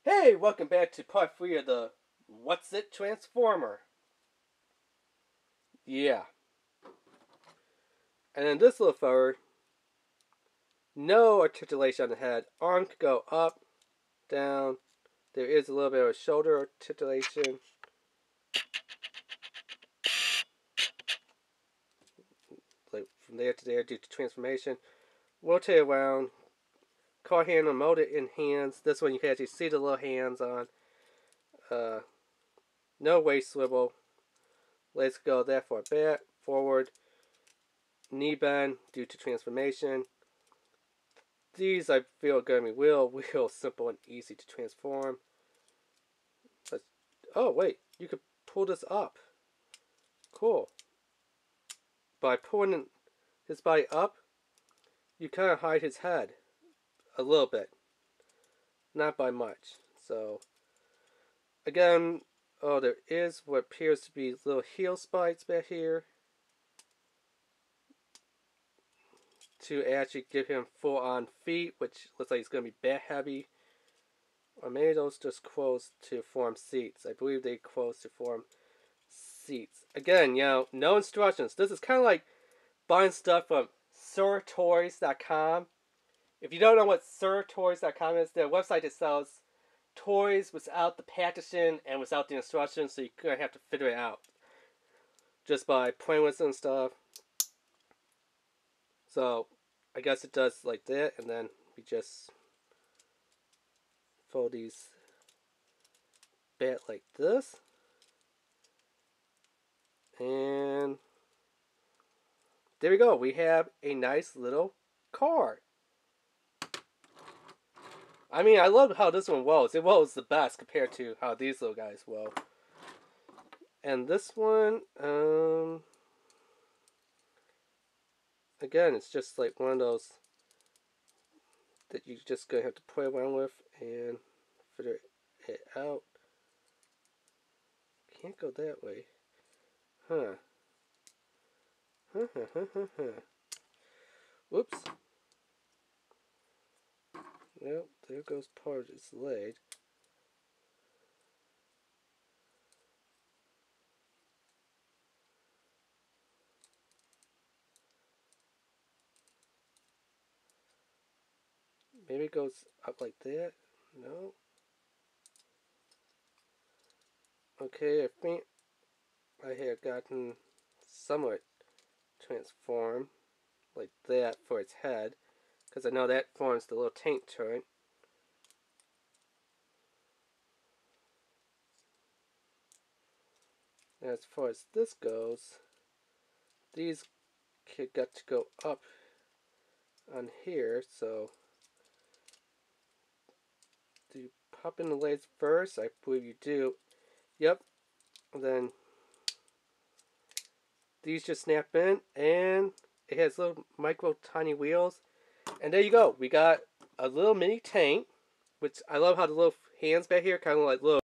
Hey, welcome back to part 3 of the What's It Transformer. Yeah. And in this little fella, no articulation on the head. Arm could go up, down. There is a little bit of a shoulder articulation. Like from there to there due to transformation. Rotate around. Car handle molded in hands. This one you can actually see the little hands on. No waist swivel. Legs go that far back, forward. Knee bend due to transformation. These I feel are going to be real simple and easy to transform. Oh wait, you could pull this up. Cool. By pulling his body up, you kind of hide his head a little bit. Not by much. So, again, there is what appears to be little heel spikes back here to actually give him full-on feet, which looks like it's going to be bat heavy. Or maybe those just close to form seats. I believe they close to form seats. Again, no instructions. This is kind of like buying stuff from sirtoys.com. If you don't know what sirtoys.com is, they're a website that sells toys without the packaging and without the instructions, so you're going to have to figure it out just by playing with it and stuff. So, I guess it does like that, and then we just fold these back like this. And there we go. We have a nice little car. I mean, I love how this one rolls. It rolls the best compared to how these little guys roll. And this one, again, it's just like one of those that you're just going to have to play around with and figure it out. Can't go that way. Huh. Whoops. Well, there goes part of its leg. Maybe it goes up like that. No. Okay, I think I had gotten somewhat transformed like that for its head, because I know that forms the little tank turret. As far as this goes, these got to go up on here, so do you pop in the legs first? I believe you do. Yep. And then these just snap in, and it has little micro tiny wheels. And there you go. We got a little mini tank, which I love how the little hands back here kind of like little